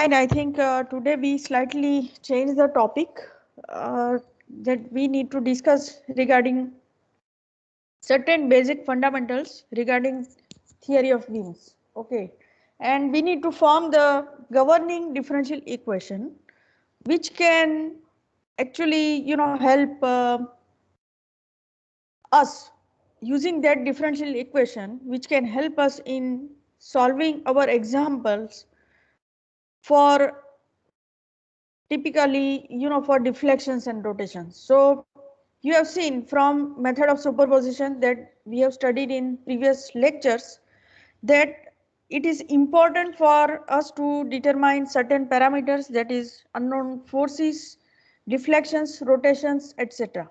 fine. I think today we slightly change the topic that we need to discuss regarding certain basic fundamentals regarding theory of beams. Okay, and we need to form the governing differential equation, which can actually, help us using that differential equation, which can help us in solving our examples for typically, for deflections and rotations. So you have seen from method of superposition that we have studied in previous lectures that it is important for us to determine certain parameters, that is unknown forces, deflections, rotations, etc.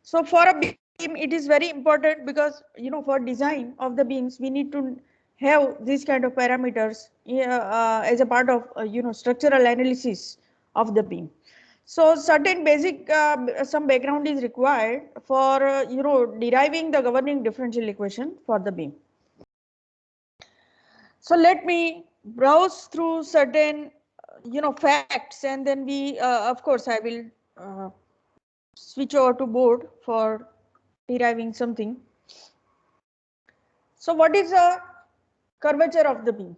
So for a beam it is very important because for design of the beams we need to have these kind of parameters as a part of structural analysis of the beam. So certain basic some background is required for deriving the governing differential equation for the beam. So let me browse through certain facts, and then we of course I will switch over to board for deriving something. So what is a curvature of the beam?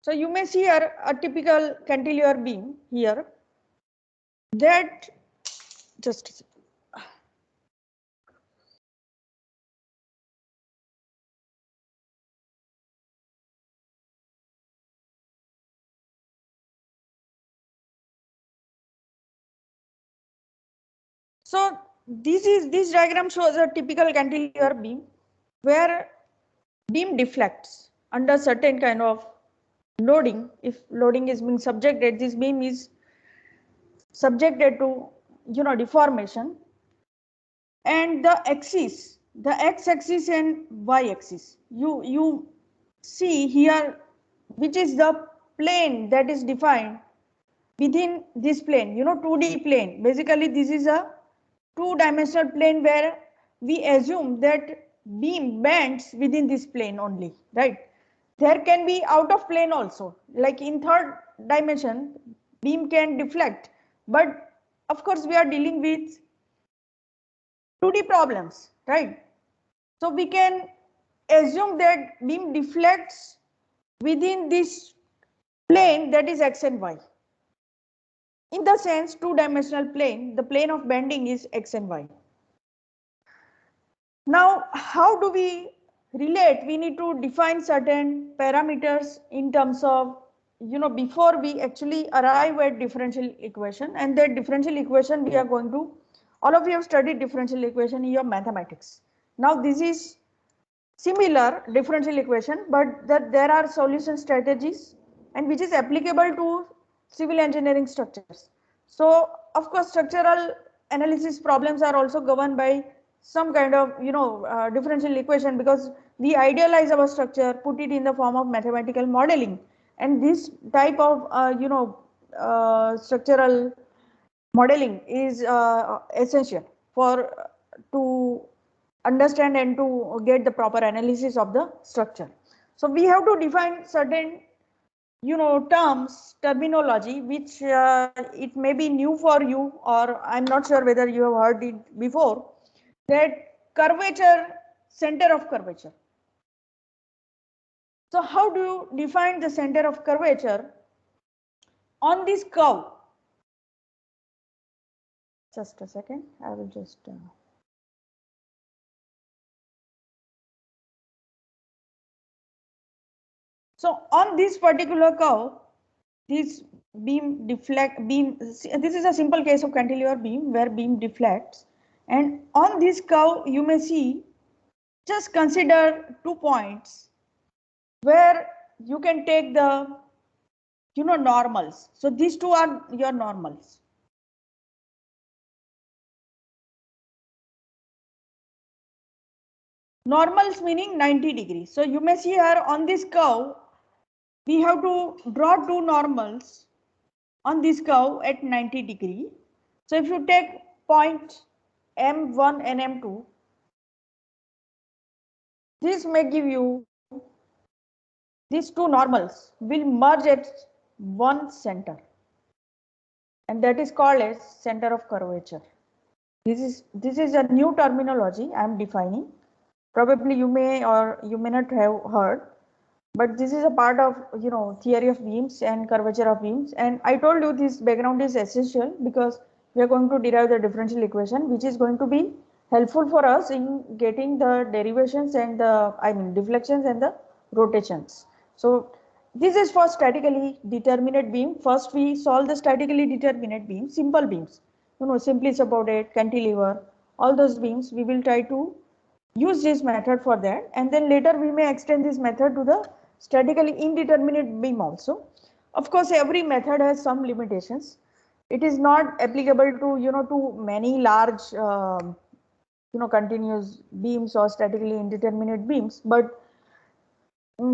So you may see a typical cantilever beam here that just a second. So this diagram shows a typical cantilever beam where beam deflects under certain kind of loading. If loading is being subjected, this beam is subjected to deformation, and the axis, the x-axis and y-axis, you see here, which is the plane that is defined within this plane, 2D plane. Basically this is a two-dimensional plane where we assume that beam bends within this plane only, right? There can be out of plane also, like in third dimension beam can deflect, but of course we are dealing with 2D problems, right? So we can assume that beam deflects within this plane, that is x and y. In the sense two-dimensional plane, the plane of bending is x and y. Now, how do we relate? We need to define certain parameters in terms of, before we actually arrive at differential equation, and that differential equation we are going to, all of you have studied differential equation in your mathematics. Now this is similar differential equation, but that there are solution strategies and which is applicable to civil engineering structures. So of course structural analysis problems are also governed by some kind of differential equation, because we idealize our structure, put it in the form of mathematical modeling, and this type of structural modeling is essential for to understand and to get the proper analysis of the structure. So we have to define certain terms, terminology, which it may be new for you, or I'm not sure whether you have heard it before, that curvature, center of curvature. So how do you define the center of curvature on this curve? Just a second, I will just so on this particular curve, this beam deflect beam, this is a simple case of cantilever beam where beam deflects, and on this curve you may see, just consider 2 points where you can take the normals. So these two are your normals. Normals meaning 90 degrees. So you may see here on this curve we have to draw two normals on this curve at 90 degree. So if you take point M1 and M2, this may give you these two normals will merge at one center, and that is called as center of curvature. This is a new terminology I am defining. Probably you may or you may not have heard, but this is a part of theory of beams and curvature of beams. And I told you this background is essential because we are going to derive the differential equation, which is going to be helpful for us in getting the derivations and the deflections and the rotations. So this is for statically determinate beam. First we solve the statically determinate beam, simple beams, simply supported, cantilever, all those beams we will try to use this method for that, and then later we may extend this method to the statically indeterminate beam also. Of course, every method has some limitations. It is not applicable to to many large continuous beams or statically indeterminate beams, but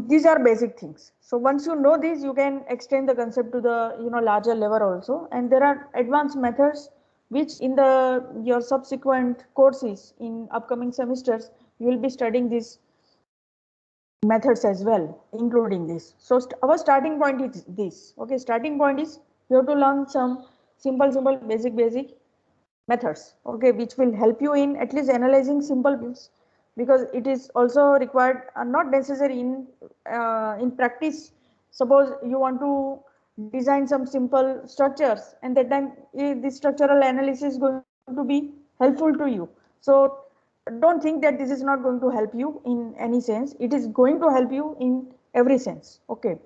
these are basic things. So once you know this, you can extend the concept to the larger level also, and there are advanced methods which in the your subsequent courses in upcoming semesters you will be studying these methods as well, including this. So our starting point is this. Okay, starting point is you have to learn some simple basic methods, okay, which will help you in at least analyzing simple beams, because it is also required, not necessary in practice. Suppose you want to design some simple structures, and that time the structural analysis is going to be helpful to you. So don't think that this is not going to help you in any sense. It is going to help you in every sense. Okay,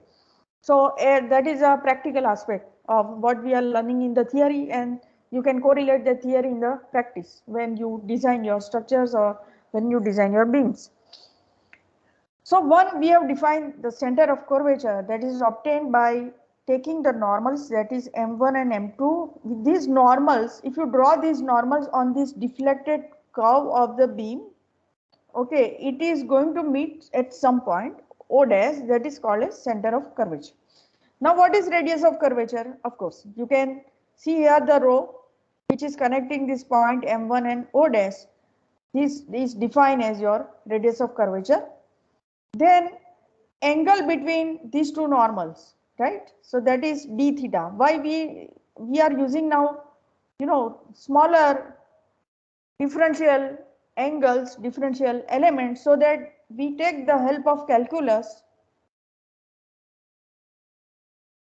so that is a practical aspect of what we are learning in the theory, and you can correlate the theory in the practice when you design your structures or when you design your beams. So one, we have defined the center of curvature, that is obtained by taking the normals, that is M1 and M2. With these normals, if you draw these normals on this deflected curve of the beam, okay, it is going to meet at some point O dash, that is called as center of curvature. Now what is radius of curvature? Of course, you can see here the row which is connecting this point M1 and O dash. This is defined as your radius of curvature. Then angle between these two normals, right? So that is d theta. Why we are using now smaller differential angles, differential elements, so that we take the help of calculus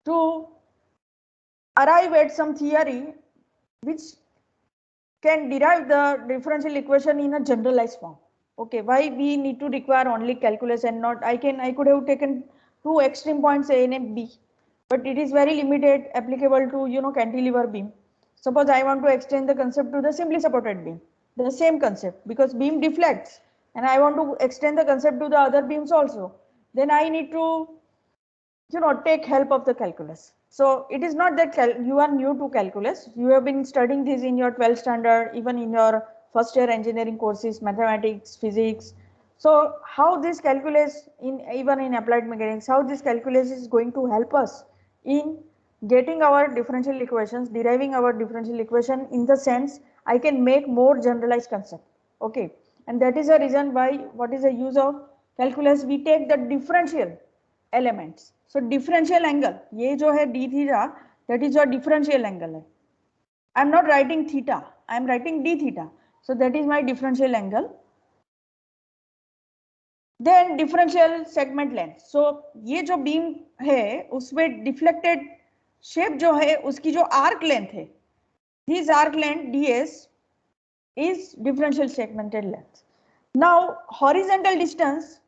to arrive at some theory which can derive the differential equation in a generalized form. Okay, why we need to require only calculus and not, I could have taken two extreme points A and B, but it is very limited applicable to cantilever beam. Suppose I want to extend the concept to the simply supported beam, the same concept, because beam deflects, and I want to extend the concept to the other beams also, then I need to take help of the calculus. So it is not that you are new to calculus. You have been studying this in your 12th standard, even in your first year engineering courses, mathematics, physics. So how this calculus even in applied mechanics, how this calculus is going to help us in getting our differential equations, deriving our differential equation, in the sense I can make more generalized concept. Okay, and that is the reason why, what is the use of calculus? We take the differential elements. So differential angle, ये जो है d theta, that is your differential angle है. I am not writing theta, I am writing d theta. So that is my differential angle. Then differential segment length. So ये जो beam है उसमें deflected shape जो है उसकी जो arc length है, this arc length ds is differential segmented length. Now horizontal distance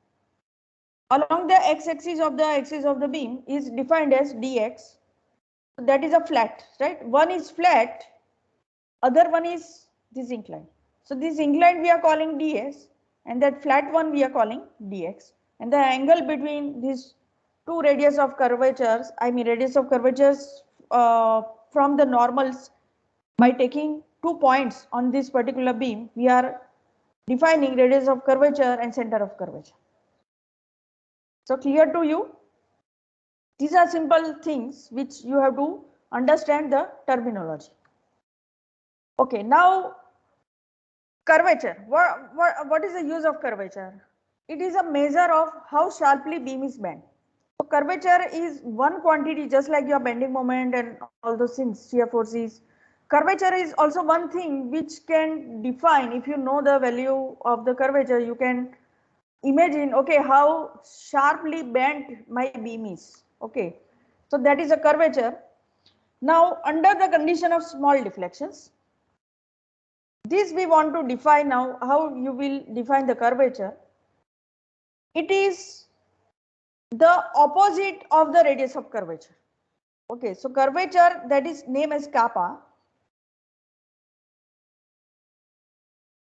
along the x-axis of the beam is defined as dx. That is a flat, right? One is flat, other one is this incline. So this incline we are calling ds, and that flat one we are calling dx. And the angle between these two radius of curvatures, radius of curvatures from the normals, by taking 2 points on this particular beam, we are defining radius of curvature and center of curvature. So clear to you? These are simple things which you have to understand the terminology. Okay, now curvature. What is the use of curvature? It is a measure of how sharply beam is bent. curvature is one quantity, just like your bending moment and all those things, shear forces. Curvature is also one thing which can define, if you know the value of the curvature, you can imagine, okay, how sharply bent my beam is. Okay, so that is a curvature. Now, under the condition of small deflections, this we want to define now, how you will define the curvature. It is the opposite of the radius of curvature. Okay, so curvature, that is named as kappa,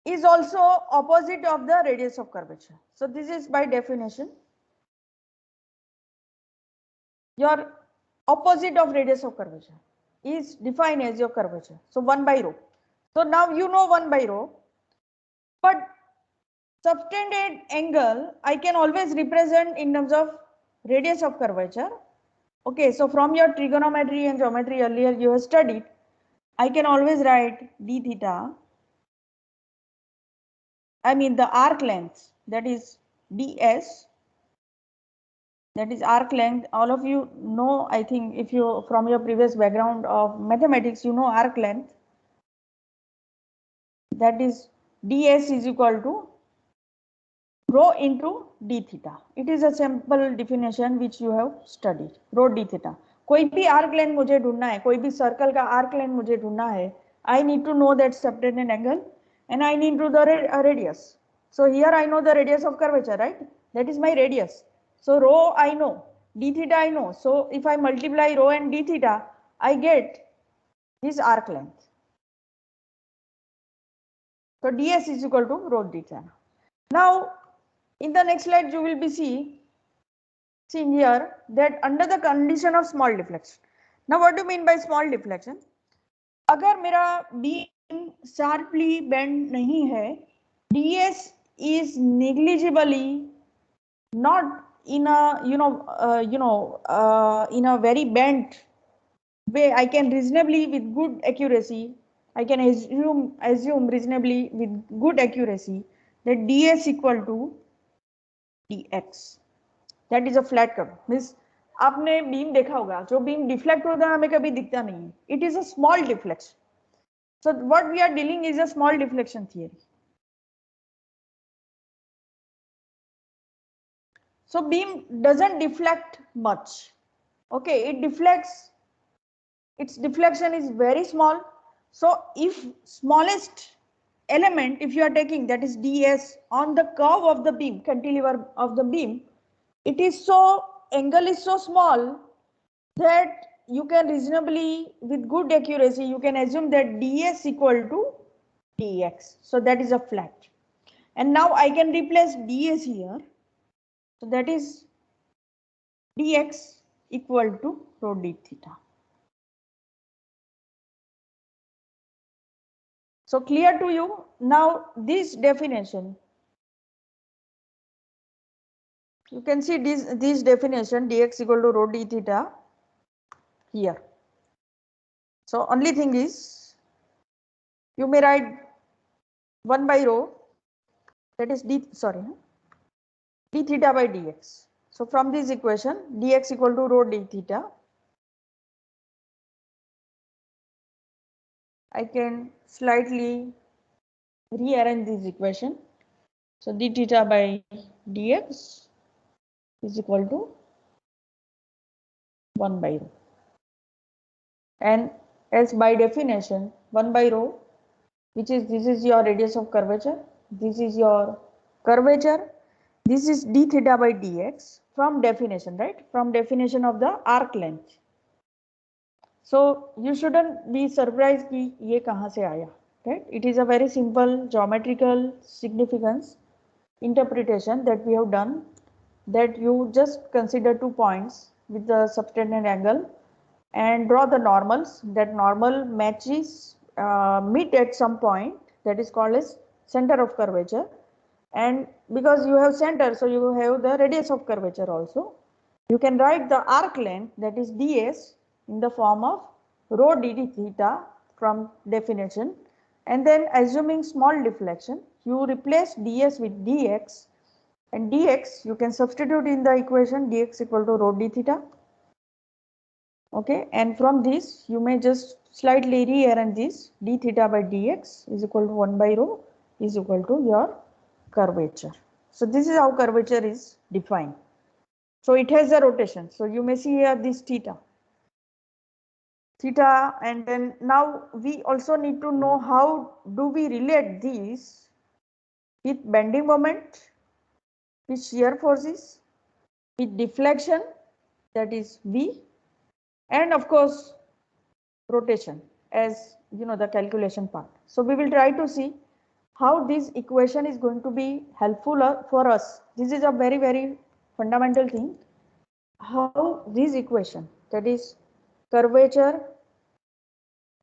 is also opposite of the radius of curvature. So this is by definition your opposite of radius of curvature is defined as your curvature. So 1 by rho. So now you know 1 by rho, but subtended angle I can always represent in terms of radius of curvature. Okay, so from your trigonometry and geometry earlier you have studied, I can always write d theta, I mean the arc length, that is ds, that is arc length. All of you know, I think if you from your previous background of mathematics, you know arc length, that is ds is equal to rho into d theta. It is a simple definition which you have studied, rho d theta. कोई भी arc length मुझे ढूंढना है, कोई भी circle का arc length मुझे ढूंढना है, I need to know that subtended angle and I need to know the radius. So here I know the radius of curvature, right? That is my radius. So rho I know, d theta I know. So if I multiply rho and d theta, I get this arc length. So ds is equal to rho d theta. Now in the next slide you will be seeing here that under the condition of small deflection. Now what do you mean by small deflection? अगर मेरा beam sharply bend नहीं है, ds is negligibly not in a in a very bent way. I can reasonably with good accuracy, I can assume reasonably with good accuracy that ds equal to dx. That is a flat curve. Means आपने beam देखा होगा, जो beam deflect होता है हमें कभी दिखता नहीं है. It is a small deflection. So what we are dealing is a small deflection theory. So beam doesn't deflect much. Okay, it deflects, its deflection is very small. So if smallest element, if you are taking, that is ds on the curve of the beam, cantilever of the beam, it is so, angle is so small that you can reasonably with good accuracy you can assume that ds equal to dx. So that is a flat. And now I can replace ds here. So that is dx equal to rho d theta. So clear to you? Now this definition, you can see this definition dx equal to rho d theta here. So only thing is you may write 1 by rho, that is d theta by dx. So from this equation dx equal to rho d theta, I can slightly rearrange this equation. So d theta by dx is equal to 1 by rho. And as by definition 1 by rho, which is, this is your radius of curvature, this is your curvature, this is d theta by dx from definition, right? From definition of the arc length. So you shouldn't be surprised कि ये कहाँ से आया, right? It is a very simple geometrical significance interpretation that we have done, that you just consider 2 points with the subtended angle and draw the normals. That normal matches meet at some point, that is called as center of curvature. And because you have center, so you have the radius of curvature also. You can write the arc length, that is ds, in the form of rho d theta from definition. And then assuming small deflection, you replace ds with dx and dx you can substitute in the equation, dx equal to rho d theta. Okay, and from this you may just slightly rearrange this, d theta by dx is equal to 1 by rho is equal to your curvature. So this is how curvature is defined. So it has a rotation. So you may see here this theta, and then now we also need to know how do we relate these with bending moment, with shear forces, with deflection, that is V, and of course rotation as you know the calculation part. So we will try to see how this equation is going to be helpful for us. This is a very fundamental thing. How this equation, that is curvature,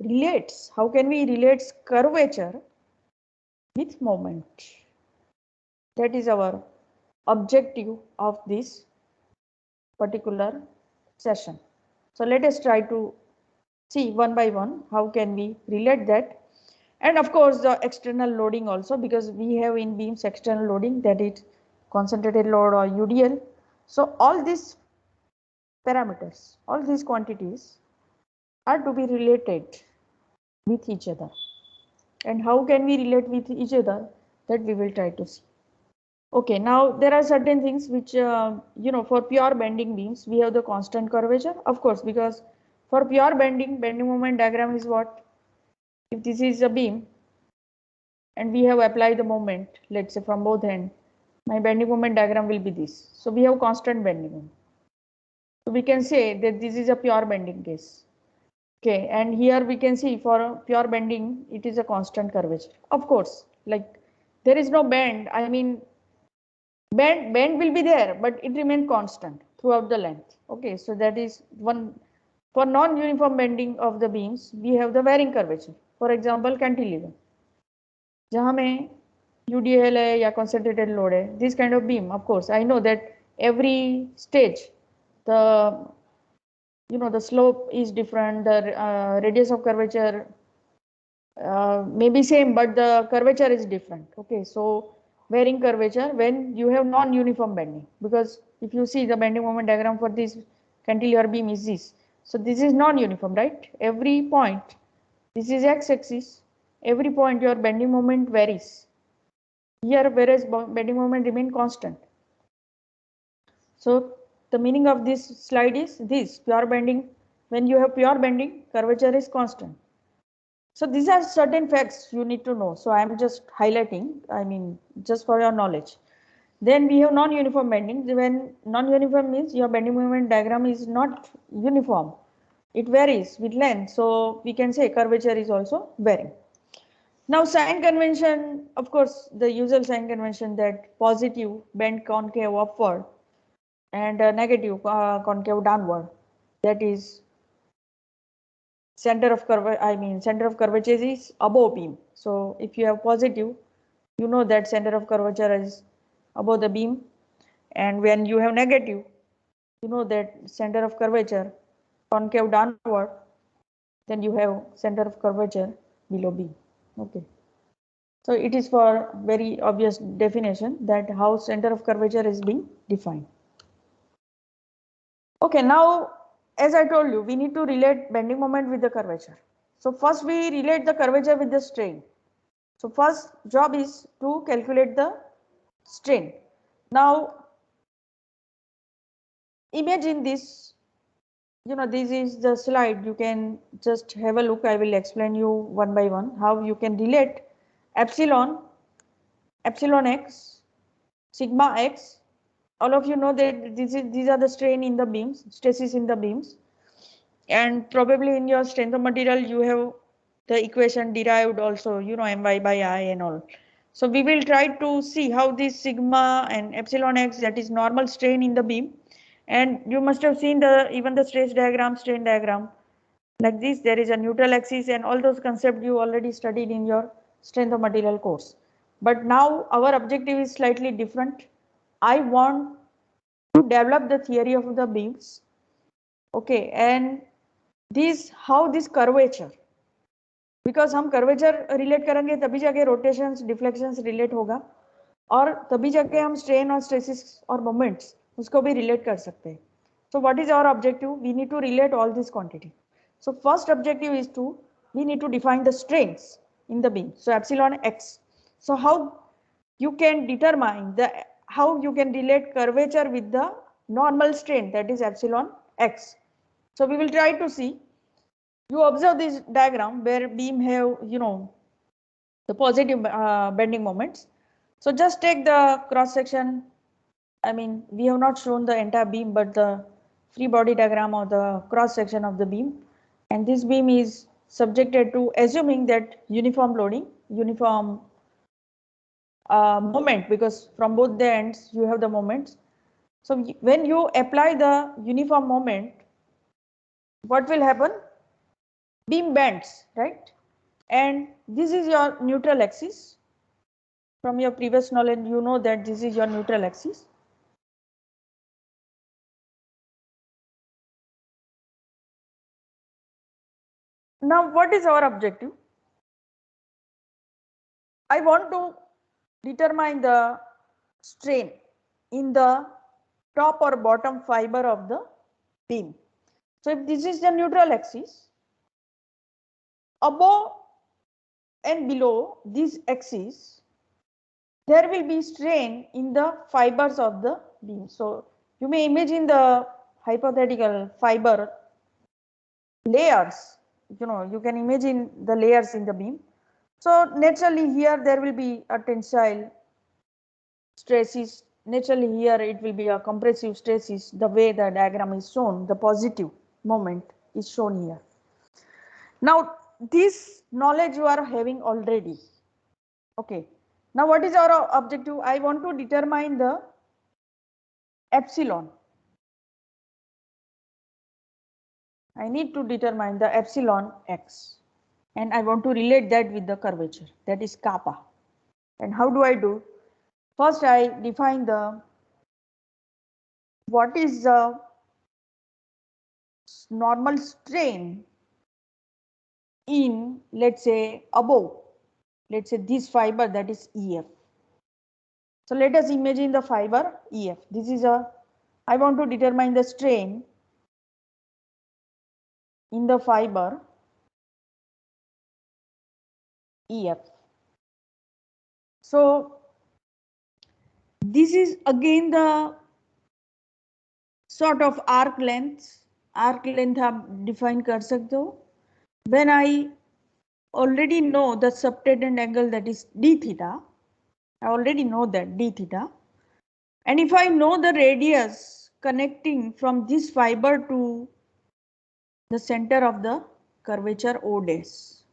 relates. How can we relate curvature with moment? That is our objective of this particular session. So let us try to see one by one how can we relate that, and of course the external loading also, because we have in beams external loading, that is concentrated load or UDL. So all these parameters, all these quantities are to be related with each other, and how can we relate with each other, that we will try to see. Okay, now there are certain things which you know, for pure bending beams we have the constant curvature, of course, because for pure bending moment diagram is what? If this is a beam and we have applied the moment, let's say from both ends, my bending moment diagram will be this. So we have constant bending moment. So we can say that this is a pure bending case. Okay, and here we can see for pure bending it is a constant curvature. Of course, like there is no bend, I mean bend will be there, but it remains constant throughout the length. Okay, so that is one. For non-uniform bending of the beams, we have the varying curvature. For example, cantilever, जहाँ में UDL है या concentrated load है, this kind of beam, of course, I know that every stage, the you know the slope is different, the radius of curvature may be same, but the curvature is different. Okay, so varying curvature when you have non-uniform bending, because if you see the bending moment diagram for this cantilever beam is this. So this is non-uniform, right? Every point, this is x-axis, every point your bending moment varies. Here, whereas bending moment remain constant. So the meaning of this slide is this: pure bending, when you have pure bending, curvature is constant. So these are certain facts you need to know. So I am just highlighting, I mean, just for your knowledge. Then we have non-uniform bending. When non-uniform means your bending moment diagram is not uniform. It varies with length. So we can say curvature is also varying. Now sign convention, of course, the usual sign convention that positive bend concave upward and negative concave downward. That is center of curvature is above beam. So if you have positive, you know that center of curvature is above the beam, and when you have negative, you know that center of curvature concave downward, then you have center of curvature below beam. Okay, so it is for very obvious definition that how center of curvature is being defined. Okay, now as I told you, we need to relate bending moment with the curvature. So first we relate the curvature with the strain. So first job is to calculate the strain. Now imagine this, you know, this is the slide, you can just have a look. I will explain you one by one how you can relate epsilon x, sigma x. All of you know that these are the strain in the beams, stresses in the beams, and probably in your strength of material you have the equation derived also, you know, my by I and all. So we will try to see how this sigma and epsilon x, that is normal strain in the beam, and you must have seen the even the stress diagram, strain diagram like this. There is a neutral axis and all those concepts you already studied in your strength of material course. But now our objective is slightly different. I want to develop the theory of the beams. Okay, and this how this curvature, because हम curvature relate करेंगे तभी जाके rotations deflections relate होगा. और तभी जाके हम strain और स्ट्रेसेस और मोमेंट्स उसको भी रिलेट कर सकते हैं. So what is our objective? We need to relate all this quantity. So first objective is we need to define the strains in the beam. So epsilon x. So how you can determine how you can relate curvature with the normal strain, that is epsilon x. So we will try to see. You observe this diagram where beam have, the positive bending moments. So just take the cross section. I mean, we have not shown the entire beam, but the free body diagram or the cross section of the beam. And this beam is subjected to, assuming that uniform loading, uniform moment, because from both the ends you have the moments. So when you apply the uniform moment, what will happen? Beam bends, right? And this is your neutral axis. From your previous knowledge, you know that this is your neutral axis. Now, what is our objective? I want to determine the strain in the top or bottom fiber of the beam. So, if this is the neutral axis, above and below this axis, there will be strain in the fibers of the beam. So, you may imagine the hypothetical fiber layers. You can imagine the layers in the beam. So naturally here there will be a tensile stresses. Naturally here it will be a compressive stresses. The way the diagram is shown, the positive moment is shown here. Now this knowledge you are having already. Okay. Now what is our objective? I want to determine the epsilon. I need to determine the epsilon x, and I want to relate that with the curvature, that is kappa. And how do I do? First I define what is the normal strain in, let's say, above, let's say this fiber, that is EF. So let us imagine the fiber EF. I want to determine the strain in the fiber EF. So this is again the sort of arc length आप define कर सकते हो. When I already know the subtended angle, that is d theta, I already know that d theta. And if I know the radius connecting from this fiber to the center of the curvature O dash,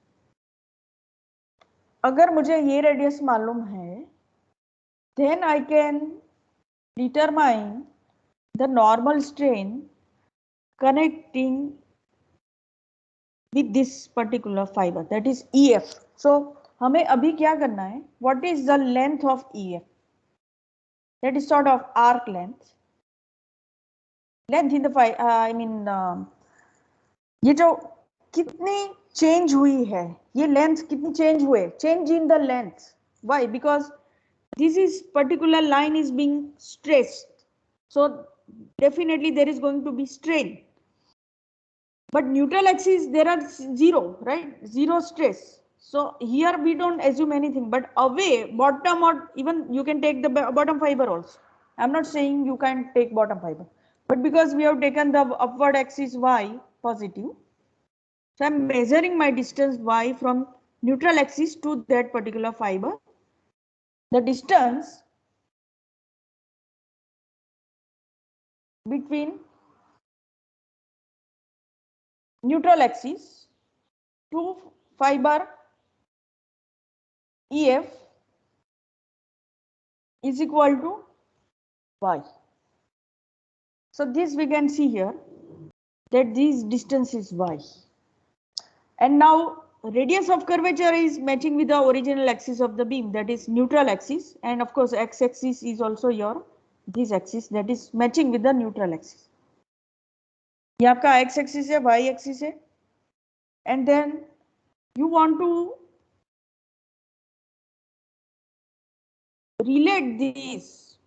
अगर मुझे ये radius मालूम है, then I can determine the normal strain connecting with this particular fiber, that is EF. So हमें अभी क्या करना है? What is the length of EF? That is sort of arc length. Length in the ये जो कितनी change हुई है, ये लेंथ कितनी चेंज हुए, change in the length. Why? Because this is particular line is being stressed, so definitely there is going to be strain. But neutral axis there are zero, right? Zero stress. So here we don't assume anything, but away bottom, or even you can take the bottom fiber also. I'm not saying you can take bottom fiber, but because we have taken the upward axis y positive, so I'm measuring my distance y from neutral axis to that particular fiber. The distance between neutral axis to fiber EF is equal to y. So this we can see here that this distance is y. And now radius of curvature is matching with the original axis of the beam, that is neutral axis, and of course x axis is also your this axis, that is matching with the neutral axis. ये आपका x axis है, y axis है, and then you want to relate this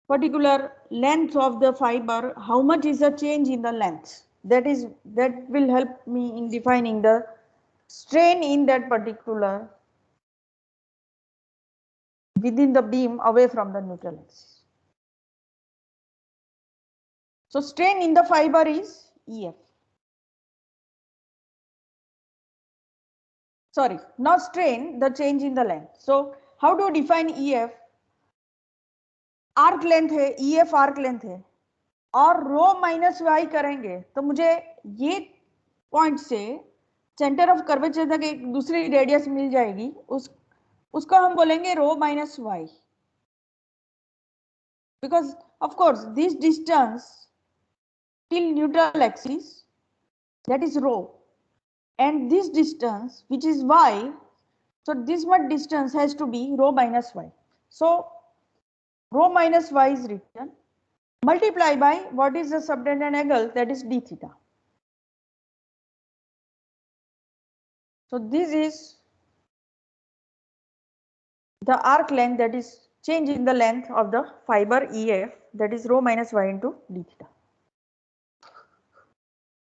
particular length of the fiber, how much is the change in the length? That will help me in defining the strain in that particular within the beam away from the neutral axis. So strain in the fiber is EF. Sorry, not strain, the change in the length. So how to define EF? Arc length है, EF arc length है, और रो minus Y करेंगे तो मुझे ये point से centre of curvature तक एक दूसरी रेडियस मिल जाएगी, उसको हम बोलेंगे rho minus y, because of course this distance till neutral axis, that is rho, and this distance which is y, so this much distance has to be rho minus y. So rho minus y is written, multiply by what is the subtended angle, that is d theta. So this is the arc length, that is change in the length of the fiber EF, that is rho minus y into d theta.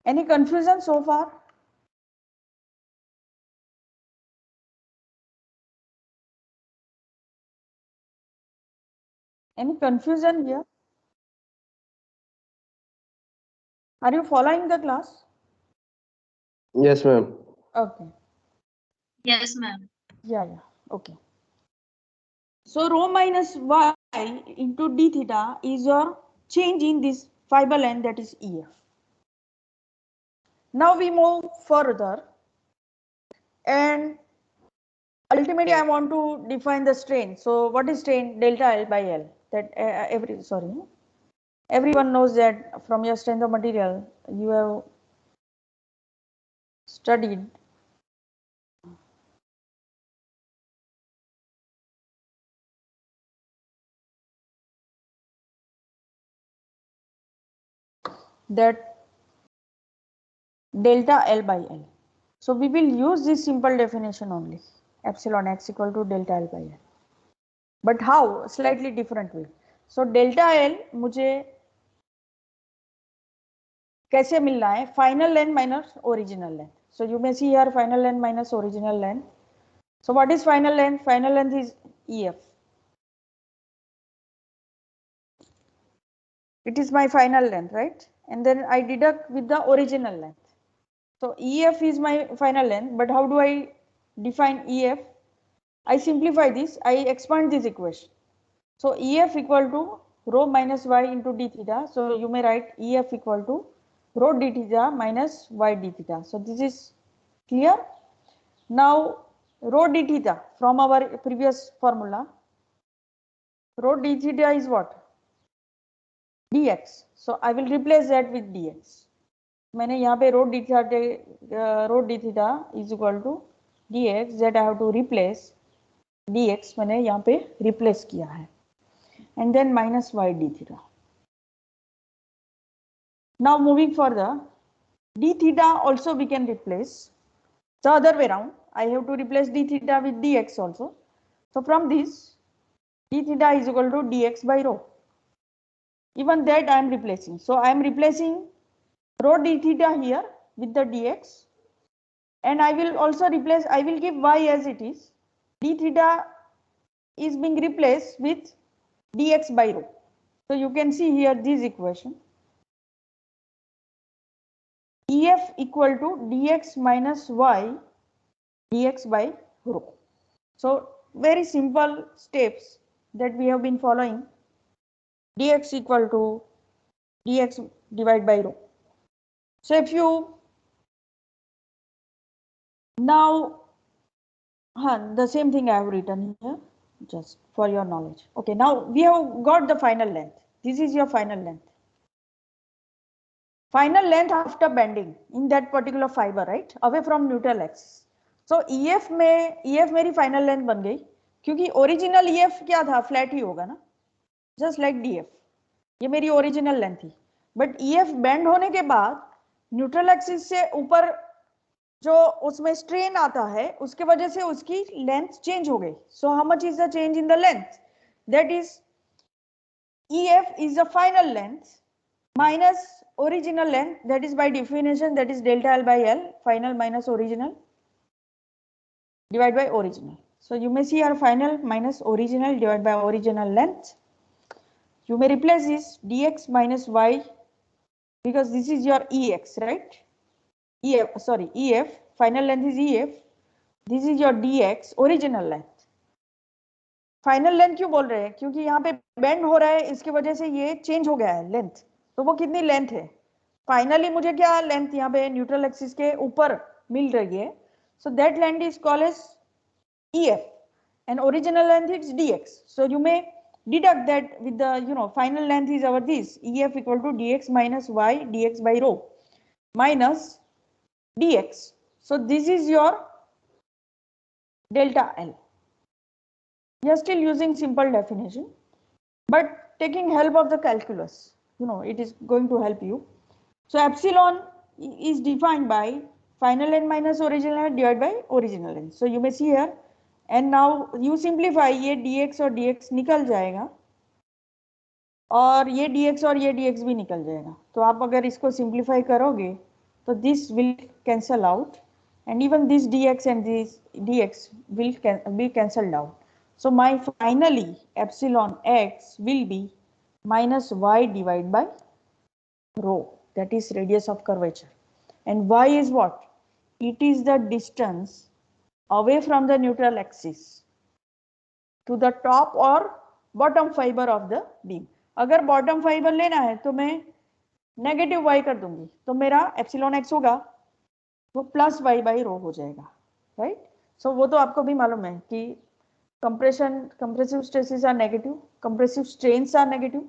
Any confusion so far? Any confusion here? Are you following the class? Yes, ma'am. Okay. Yes, ma'am. Yeah, okay. So rho minus y into d theta is your change in this fiber length, that is EF. Now we move further, and ultimately I want to define the strain. So what is strain? Delta L by L. That everyone knows that from your strength of material you have studied that delta L by L. So we will use this simple definition only, epsilon x equal to delta L by L. But how? Slightly different way. So delta L मुझे कैसे मिलना है? Final length minus original length. So you may see here final length minus original length. So what is final length? Final length is EF. It is my final length, right? And then I deduct with the original length. So EF is my final length, but how do I define EF? I simplify this, I expand this equation. So EF equal to rho minus y into d theta. So you may write EF equal to rho d theta minus y d theta. So this is clear. Now rho d theta from our previous formula, rho d theta is what? Dx. So I will replace that with dx. मैंने यहाँ पे rho d theta is equal to dx, that I have to replace dx, मैंने यहाँ पे replace किया है, and then minus y d theta. Now moving further, d theta also we can replace the other way around. I have to replace d theta with dx also. So from this, d theta is equal to dx by rho. Even that I am replacing. So I am replacing rho d theta here with the dx, and I will also replace, I will give y as it is. D theta is being replaced with dx by rho. So you can see here this equation. EF equal to dx minus y dx by rho. So very simple steps that we have been following. Dx equal to dx divided by rho. So if you now, the same thing I have written here just for your knowledge. Okay, now we have got the final length. This is your final length. Final length after bending in that particular fiber, right? Away from neutral axis. So EF मेरी final length बन गई, क्योंकि original EF क्या था? Flat ही होगा ना? Just like DF. ये मेरी original length थी. But EF bend होने के बाद neutral axis से ऊपर जो उसमें स्ट्रेन आता है उसके वजह से उसकी लेंथ चेंज हो गई. So how much is the change in the length? That is EF is the final length minus original length, that is by definition that is delta L by L, final minus original divided by original. So you may see our final minus original divided by original length. You may replace this dx minus y because this is your EX, right? EF, final length is EF. This is your dx, original length. Final length क्यों बोल रहे हैं? क्योंकि यहाँ पे bend हो रहा है, इसकी वजह से ये चेंज हो गया है लेंथ. तो वो कितनी लेंथ है? फाइनली मुझे क्या लेंथ यहाँ पे न्यूट्रल एक्सिस के ऊपर मिल रही है. So that length is called as EF and original length is dx. So you may deduct that with the final length is our this EF equal to dx minus y dx by rho minus dx. So this is your delta L. We are still using simple definition, but taking help of the calculus, it is going to help you. So epsilon is defined by final length minus original length divided by original length. So you may see here, and now you simplify, ये dx और dx निकल जाएगा और ये dx और ये dx भी निकल जाएगा. तो आप अगर इसको सिंप्लीफाई करोगे तो this will cancel out and even this dx and this dx will be cancelled out. So my finally epsilon x will be minus y divided by rho, that is radius of curvature. And y is what? It is the distance away from the neutral axis to the top or bottom fiber of the beam. अगर bottom fiber लेना है तो मैं negative y कर दूंगी, तो मेरा epsilon x होगा वो प्लस y बाई रो हो जाएगा, राइट? सो वो तो आपको भी मालूम है कि compressive stresses are negative, compressive strains are negative,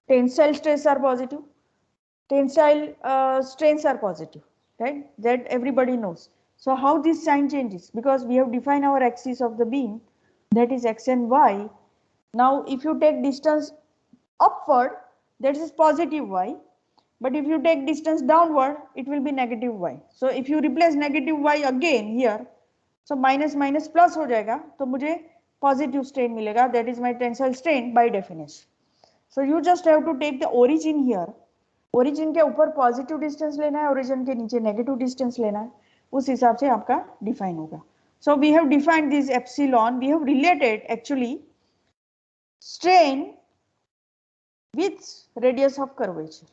tensile stress are positive, tensile strains are positive, right? That everybody knows. So how this sign changes? Because we have defined our axis of the beam, that is x and y. Now if you take distance upward, that is positive y, but if you take distance downward, it will be negative y. So if you replace negative y again here, so minus minus plus हो जाएगा, तो मुझे positive strain मिलेगा, that is my tensile strain by definition. So you just have to take the origin here. Origin के ऊपर positive distance लेना है, origin के नीचे नेगेटिव डिस्टेंस लेना है, उस हिसाब से आपका डिफाइन होगा. So we have defined this epsilon, we have related actually strain with radius of curvature.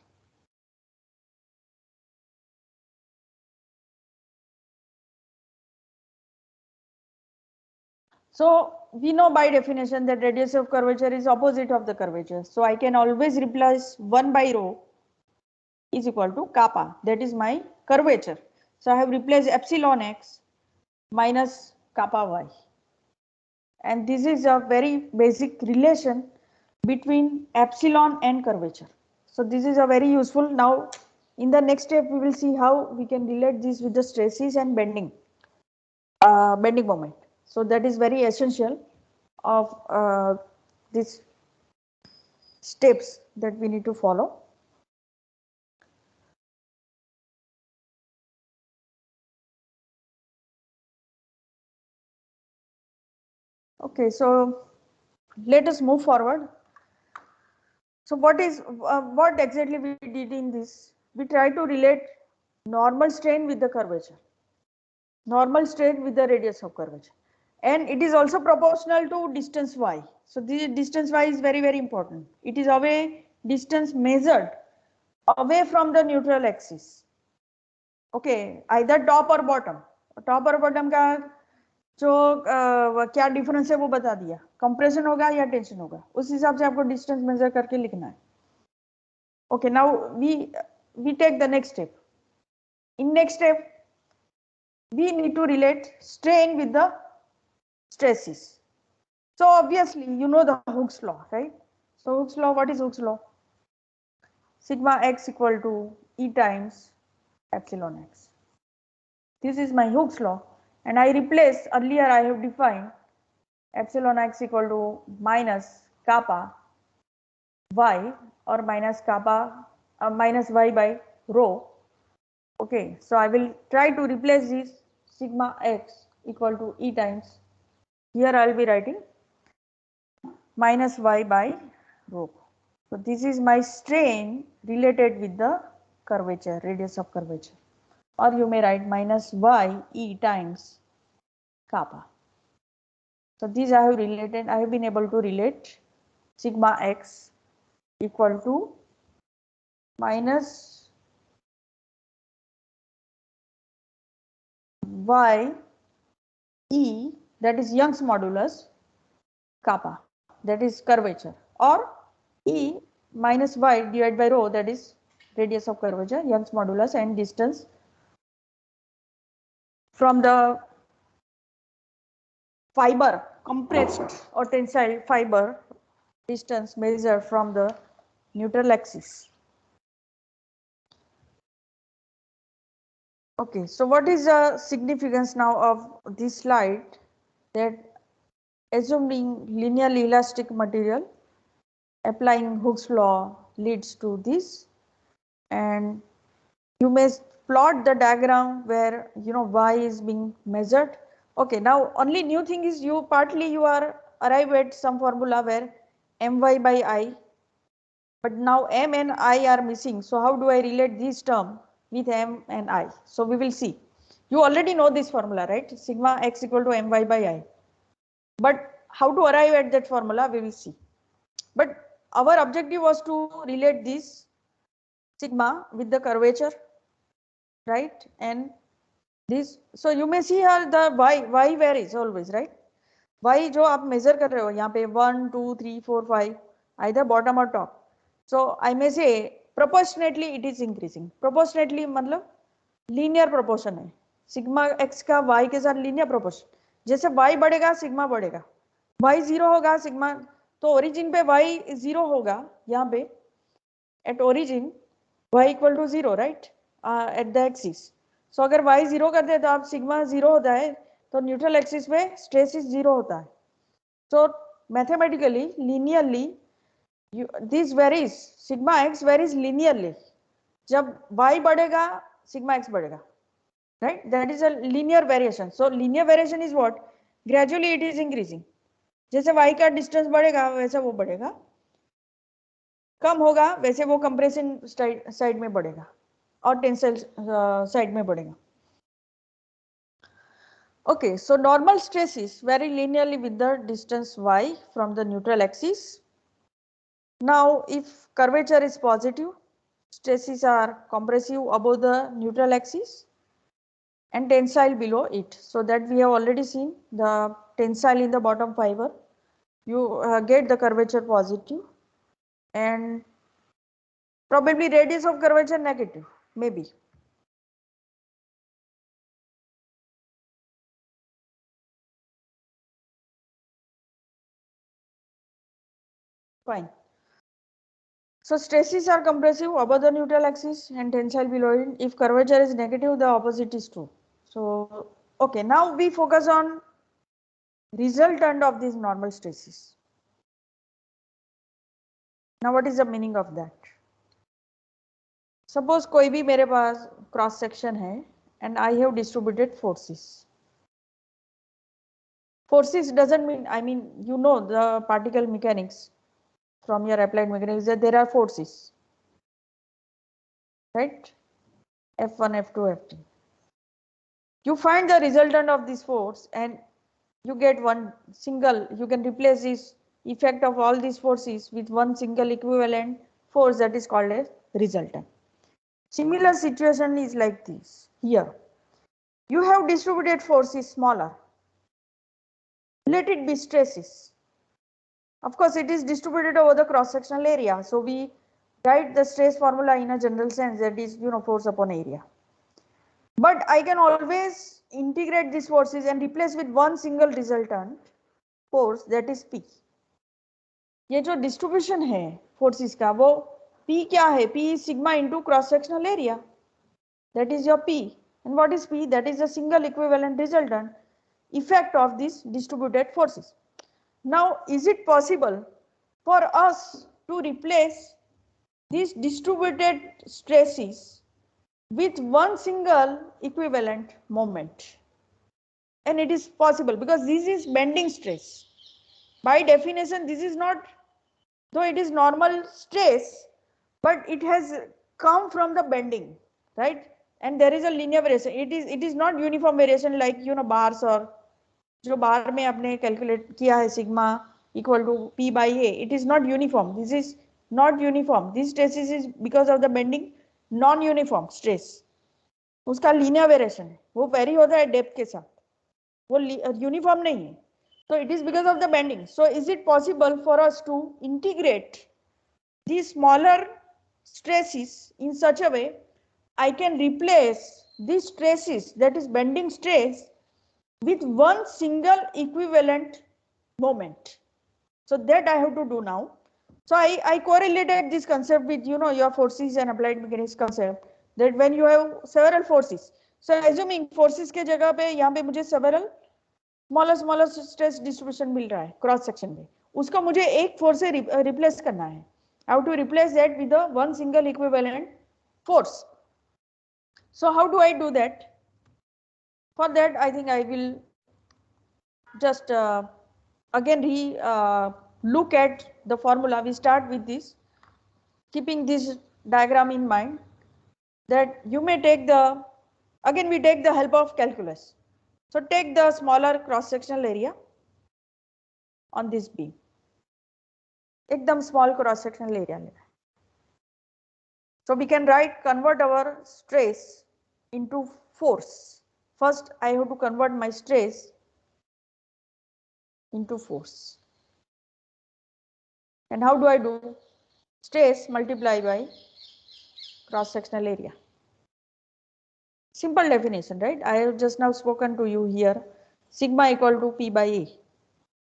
So we know by definition that radius of curvature is opposite of the curvature. So I can always replace 1 by rho is equal to kappa, that is my curvature. So I have replaced epsilon x minus kappa y. And this is a very basic relation between epsilon and curvature. So this is a very useful. Now in the next step we will see how we can relate this with the stresses and bending moment. So that is very essential of these steps that we need to follow. Okay, so let us move forward. So what exactly we did in this? We try to relate normal strain with the curvature, normal strain with the radius of curvature, and it is also proportional to distance y. So the distance y is very very important. It is away distance measured away from the neutral axis. Okay, either top or bottom. Top or bottom का जो क्या difference है वो बता दिया, compression होगा या tension होगा, उस हिसाब से आपको डिस्टेंस मेजर करके लिखना है. Okay, now we take the next step. In next step, we need to relate strain with the stresses. So obviously, you know the Hooke's law, right? So Hooke's law, what is Hooke's law? Sigma x equal to E times epsilon x. This is my Hooke's law, and I replace, earlier I have defined epsilon x equal to minus kappa y or minus kappa minus y by rho. Okay, so I will try to replace this sigma x equal to E times. Here I will be writing minus y by rho. So this is my strain related with the curvature, radius of curvature. Or you may write minus y E times kappa. So these I have related, I have been able to relate sigma x equal to minus y E, that is Young's modulus, kappa, that is curvature, or E minus y divided by rho, that is radius of curvature, Young's modulus, and distance from the fiber, compressed or tensile fiber, distance measured from the neutral axis. Okay, so what is the significance now of this slide? That assuming linearly elastic material, applying Hooke's law leads to this, and you may plot the diagram where y is being measured. Okay, now only new thing is you are arrive at some formula where my by I, but now m and I are missing. So how do I relate this term with m and I? So we will see. You already know this formula, right? Sigma x equal to my by I. But how to arrive at that formula, we will see. But our objective was to relate this sigma with the curvature, right? And this, so you may see here the y varies always, right? Y जो आप measure कर रहे हो यहाँ पे 1, 2, 3, 4, 5, either bottom or top. So I may say proportionately it is increasing. Proportionately मतलब linear proportion है. Sigma x का y के साथ linear proportion. जैसे y बढ़ेगा sigma बढ़ेगा. Y 0 होगा sigma, तो origin पे y 0 होगा यहाँ पे at origin y equal to 0, right? At the axis. So अगर y 0 कर दे तो आप sigma 0 होता है, तो neutral axis पे stress is 0 होता है. So mathematically, linearly, this varies, sigma x varies linearly. जब y बढ़ेगा sigma x बढ़ेगा, right? That is a linear variation. So linear variation is what? Gradually it is increasing. जैसे y का distance बढ़ेगा वैसे वो बढ़ेगा, कम होगा वैसे वो कंप्रेशन साइड में बढ़ेगा और टेंसाइल साइड में बढ़ेगा. Okay, so normal stresses vary linearly with the distance y from the neutral axis. Now if curvature is positive, stresses are compressive above the neutral axis and tensile below it. So that we have already seen the tensile in the bottom fiber, you get the curvature positive, and probably radius of curvature negative, maybe. Fine. So stresses are compressive above the neutral axis and tensile below it. If curvature is negative, the opposite is true. So, okay, now we focus on resultant of these normal stresses. Now what is the meaning of that? Suppose कोई भी मेरे पास cross section है and I have distributed forces. Forces doesn't mean, I mean, you know the particle mechanics from your applied mechanics that there are forces, right? F1, F2, F3. You find the resultant of this force and you get one single, you can replace this effect of all these forces with one single equivalent force that is called as resultant. Similar situation is like this here. You have distributed forces smaller. Let it be stresses. Of course, it is distributed over the cross-sectional area. So we write the stress formula in a general sense, that is, force upon area. But I can always integrate these forces and replace with one single resultant force, that is P. ये जो distribution है forces का, वो P क्या है? P is sigma into cross-sectional area. That is your P. And what is P? That is a single equivalent resultant effect of these distributed forces. Now, is it possible for us to replace these distributed stresses with one single equivalent moment. And it is possible because this is bending stress. By definition, this is not, though it is normal stress, but it has come from the bending, right? And there is a linear variation. It is not uniform variation like bars or जो बार में आपने calculate किया है sigma equal to P by A, it is not uniform. This is not uniform. This stress is because of the bending, non uniform stress. उसका linear variation है, वो very होता है डेप्थ के साथ, वो यूनिफॉर्म नहीं है. So it is because of the bending. So is it possible for us to integrate these smaller stresses in such a way I can replace these stresses, that is bending stress, with one single equivalent moment? So that I have to do now. So I correlated this concept with your forces and applied mechanics concept, that when you have several forces, so assuming forces के जगह पे यहाँ पे मुझे several smaller stress distribution मिल रहा है cross section में, उसको मुझे एक फोर्स से रिप्लेस करना है. How to replace that with one single equivalent force? So how do I do that? For that I think I will just again look at the formula. We start with this, keeping this diagram in mind, that you may take the, again we take the help of calculus. So take the smaller cross sectional area on this beam, एकदम small cross sectional area लेना है. So we can convert our stress into force. First I have to convert my stress into force. And how do I do? Stress multiplied by cross sectional area. Simple definition, right? I have just now spoken to you here. Sigma equal to P by A.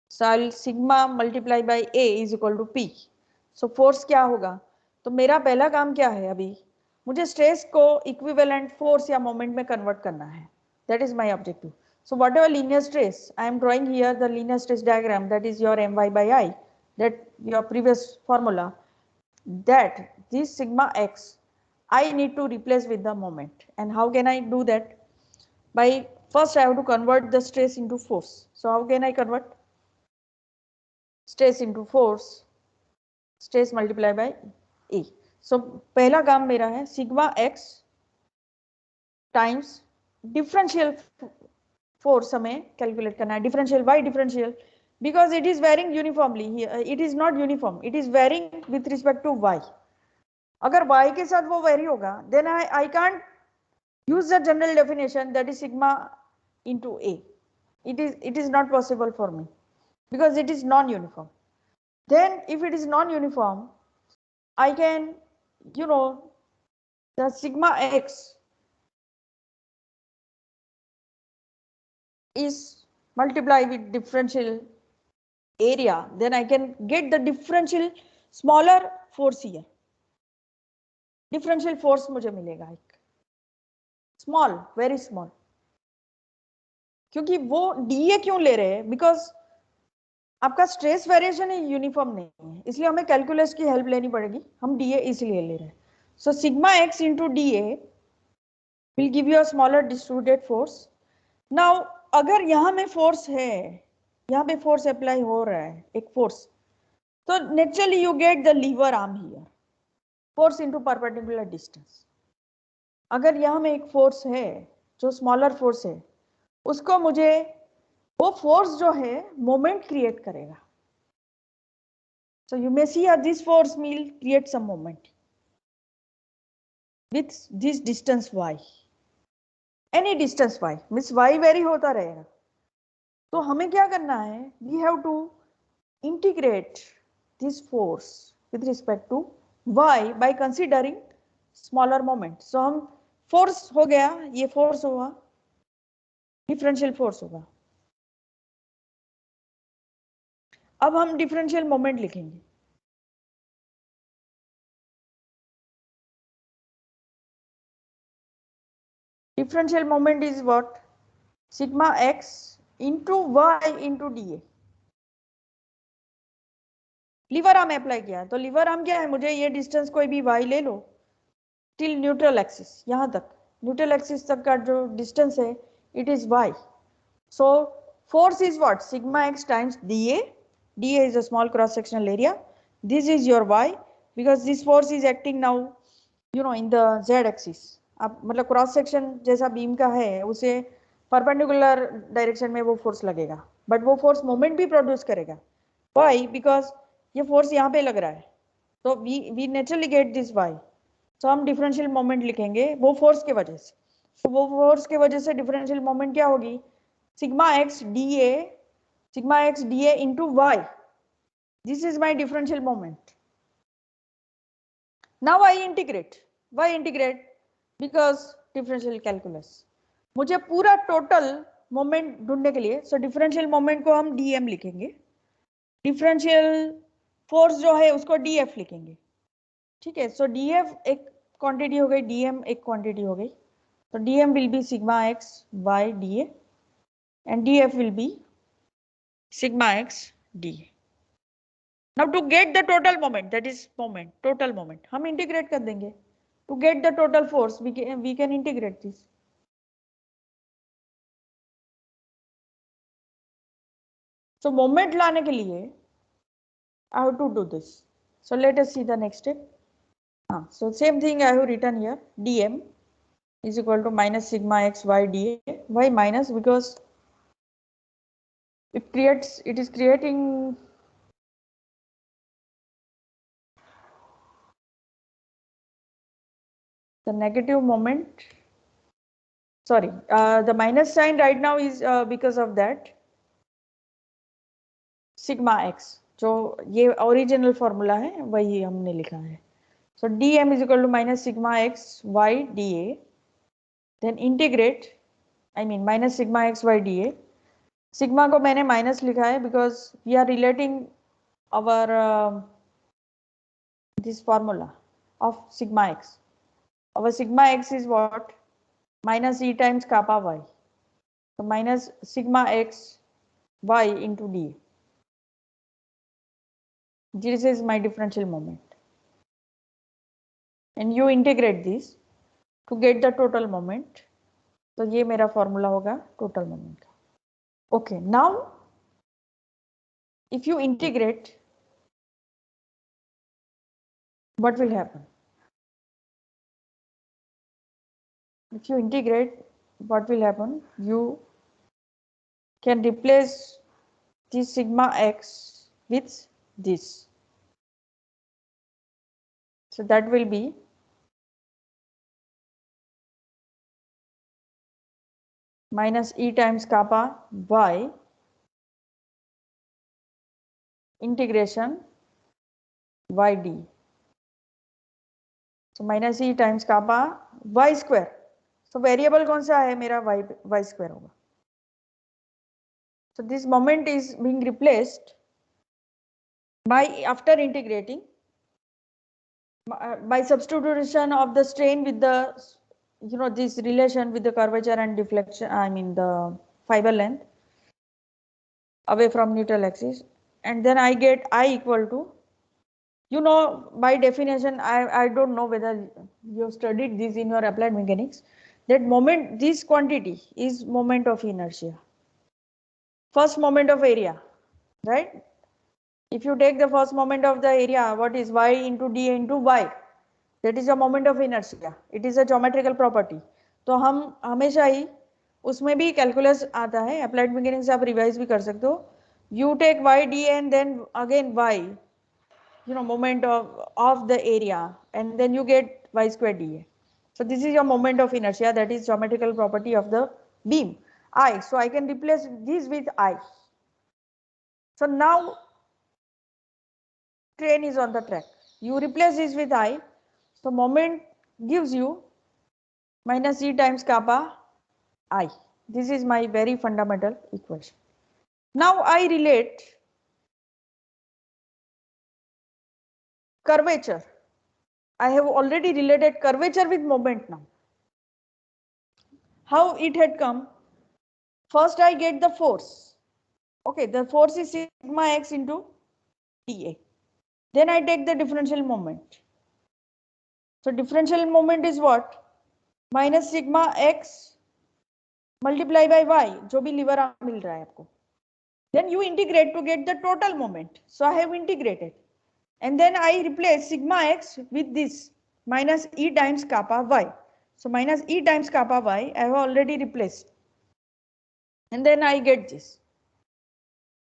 So I'll sigma multiply by A is equal to P. So force क्या होगा? तो मेरा पहला काम क्या है अभी? मुझे स्ट्रेस को इक्विवेलेंट फोर्स या मोमेंट में कन्वर्ट करना है. That is my objective. So whatever linear stress, I am drawing here the linear stress diagram, that is your my by I, that your previous formula, that this sigma x I need to replace with the moment. And how can I do that? By first I have to convert the stress into force. So how can I convert? Stress into force, stress multiplied by A. So पहला काम मेरा है sigma x times differential force हमें calculate करना है. Differential by differential, because it is varying uniformly here. It is not uniform. It is varying with respect to y. अगर y के साथ वो vary होगा, then I can't use the general definition, that is sigma into A. It is not possible for me because it is non-uniform. Then if it is non-uniform, I can, the sigma x is multiplied with differential area, then I can get the differential smaller force here. Differential force मुझे मिलेगा एक small, very small. क्योंकि वो DA क्यों ले रहे हैं? Because आपका स्ट्रेस वेरिएशन यूनिफॉर्म नहीं है, इसलिए हमें कैलकुलस की हेल्प लेनी पड़ेगी. हम DA इसलिए ले रहे हैं. So sigma x into DA will give you a smaller distributed force. Now अगर यहाँ में फोर्स है, यहाँ पे फोर्स अप्लाई हो रहा है एक फोर्स, तो naturally you get the lever arm here, force into perpendicular distance. अगर यहाँ में एक फोर्स है जो स्मॉलर फोर्स है, उसको मुझे वो फोर्स जो है मोमेंट क्रिएट करेगा. So you may see this force will create some moment with this distance y. Any distance y means y vary होता रहेगा. तो हमें क्या करना है? We have to integrate this force with respect to y by considering smaller moment. सो हम force हो गया, ये फोर्स होगा, डिफरेंशियल फोर्स होगा. अब हम डिफरेंशियल मोमेंट लिखेंगे. Differential moment is what? Sigma x into y into DA. Lever arm apply किया, तो लीवर आर्म क्या है? मुझे ये डिस्टेंस कोई भी y ले लो, till neutral axis, यहाँ तक neutral axis तक का जो distance है, it is y. So force is what? Sigma x times dA. dA is a small cross sectional area. This is your y because this force is acting now, you know, in the z axis. आप मतलब cross section जैसा beam का है उसे perpendicular direction में वो force लगेगा, but वो फोर्स मोमेंट भी प्रोड्यूस करेगा. वाई? बिकॉज ये फोर्स यहाँ पे लग रहा है, तो we naturally get this Y. तो हम डिफरेंशियल मोमेंट लिखेंगे वो फोर्स के वजह से. तो वो फोर्स के वजह से डिफरेंशियल मोमेंट क्या होगी? Sigma X D A into Y. This is my differential moment. Now I integrate. Why integrate? Because differential calculus. मुझे पूरा टोटल मोमेंट ढूंढने के लिए, सो डिफरेंशियल मोमेंट को हम डीएम लिखेंगे, डिफरेंशियल फोर्स जो है उसको डीएफ लिखेंगे. ठीक है, सो डीएफ एक क्वांटिटी हो गई, डीएम एक क्वांटिटी हो गई. तो DM will be sigma X by DA and DF will be sigma X DA. Now to get the total moment, that is moment, total moment, हम इंटीग्रेट कर देंगे. To get the total force we can integrate this. So moment लाने के लिए I have to do this. So let us see the next step. So same thing I have written here. dm is equal to minus sigma x y dA. Why minus? Because it is creating the negative moment. Sorry, the minus sign right now is because of that sigma x. जो ये original formula है वही हमने लिखा है. So dm is equal to minus sigma x y dA. Then integrate, I mean minus sigma x y dA. Sigma को मैंने minus लिखा है because we are relating our this formula of sigma x. Our sigma x is what? Minus E times kappa y. तो minus sigma x y into d. This is my differential moment and you integrate this to get the total moment. तो ये मेरा formula होगा total moment का. Okay, now if you integrate, what will happen? If you integrate, what will happen? You can replace this sigma x with this. So that will be minus e times kappa y integration yd. So minus e times kappa y square. So variable कौन सा है मेरा? y square होगा. So this moment is being replaced by, after integrating, by substitution of the strain with the, you know, this relation with the curvature and deflection, I mean the fiber length away from neutral axis, and then I get I equal to, you know, by definition, I don't know whether you studied this in your applied mechanics, that moment, this quantity is moment of inertia, first moment of area, right? If you take the first moment of the area, what is y into d into y, that is a moment of inertia. It is a geometrical property. तो हम हमेशा ही उसमें भी calculus आता है, applied mechanics आप revise भी कर सकते हो. You take Y D and then again Y, you know, moment of the area, and then you get y square dA. So this is your moment of inertia, that is geometrical property of the beam I. So I can replace this with I. So now train is on the track, you replace this with I, so moment gives you minus e times kappa I. This is my very fundamental equation. Now I relate curvature. I have already related curvature with moment now. How it had come? First I get the force. Okay, the force is sigma x into dA. Then I take the differential moment. So differential moment is what? Minus sigma x multiply by y, जो भी liver arm मिल रहा है आपको. Then you integrate to get the total moment. So I have integrated. And then I replace sigma x with this minus e times kappa y. So minus e times kappa y I have already replaced. And then I get this.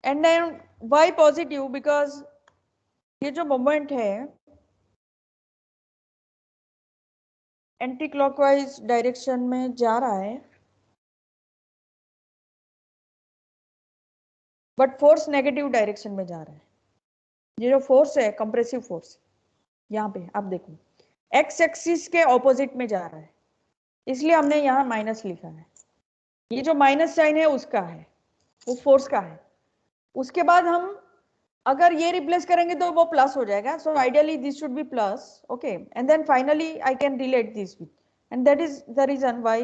And then y positive because ये जो moment है anti clockwise direction में जा रहा है, but force negative direction में जा रहा है. ये जो फोर्स है कंप्रेसिव फोर्स, यहाँ पे आप देखो एक्स एक्सिस के ऑपोजिट में जा रहा है, इसलिए हमने यहाँ माइनस लिखा है. ये जो माइनस साइन है उसका है, वो फोर्स का है. उसके बाद हम अगर ये रिप्लेस करेंगे तो वो प्लस हो जाएगा. So ideally this should be plus. Okay, and then finally I can relate this with, and that is the reason why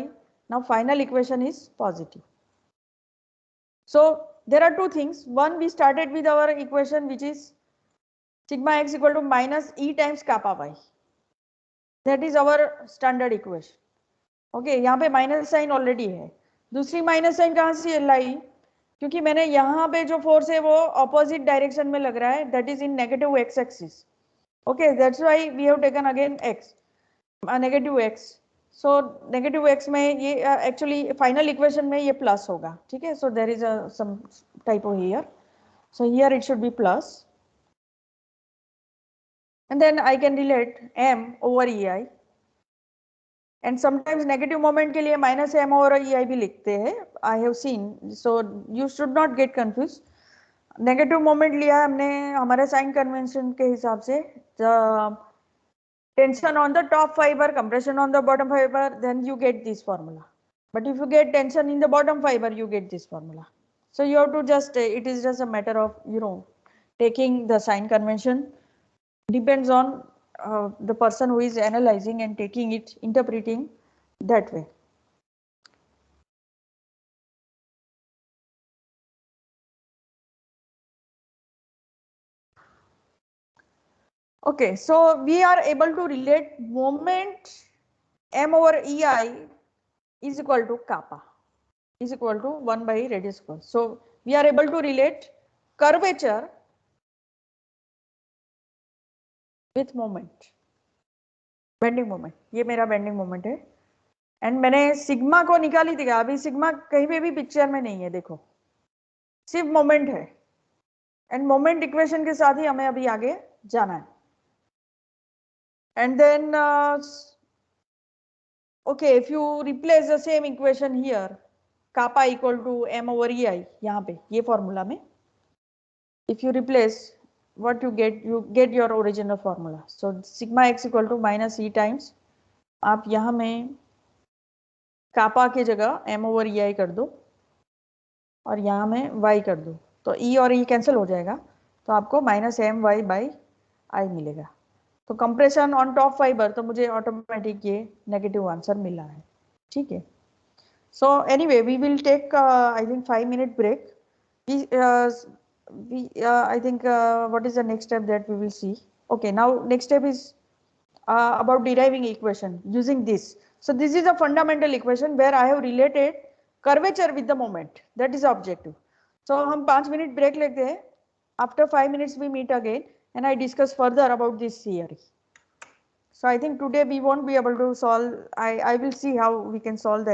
now final equation is positive. So there are two things. One, we started with our equation which is sigma x equal to minus e times kappa y. That is our standard equation. Okay, यहाँ पे minus sign already है. दूसरी minus sign कहाँ से लाई? क्योंकि मैंने यहाँ पे जो फोर्स है वो ऑपोजिट डायरेक्शन में लग रहा है, that is in negative X axis. Okay, that's why we have taken again X, negative X. So negative X में ये एक्चुअली फाइनल इक्वेशन में ये प्लस होगा. ठीक है, so there is some typo here. So here it should be plus, and then I can relate m over ei. And sometimes negative moment के लिए minus m over ei भी लिखते हैं, I have seen. So you should not get confuse. Negative moment लिया हमने हमारे sign convention के हिसाब से. Tension on the top fiber, compression on the bottom fiber, then you get this formula. But if you get tension in the bottom fiber, you get this formula. So you have to just, it is just a matter of, taking the sign convention. Depends on the person who is analyzing and taking it, interpreting that way. Okay, so we are able to relate moment m over ei is equal to kappa is equal to 1 by radius square. So we are able to relate curvature with moment, bending moment. ये मेरा bending moment है. And मैंने sigma को निकाली थी. अभी sigma कहीं पे भी पिक्चर में नहीं है, देखो सिर्फ मोमेंट है. एंड मोमेंट इक्वेशन के साथ ही हमें अभी आगे जाना है. And then okay, if you replace the same equation here, kappa equal to m over ei, यहाँ पे ये फॉर्मूला में if you replace what you get your original formula. So sigma x equal to minus e times, आप यहाँ में kappa की जगह m over ei कर दो और यहाँ में y कर दो, तो e और e कैंसिल हो जाएगा, तो आपको minus M Y by I मिलेगा. तो कंप्रेशन ऑन टॉप फाइबर, तो मुझे ऑटोमेटिक ये नेगेटिव आंसर मिला है. ठीक है. So anyway, we will take I think 5-minute break. I think what is the next step that we will see? Okay, now next step is about deriving equation using this. So this is a fundamental equation where I have related curvature with the moment. That is the objective. So हम 5 minute break लेते हैं. After 5 minutes we meet again and I discuss further about this theory. So I think today we won't be able to solve. I will see how we can solve the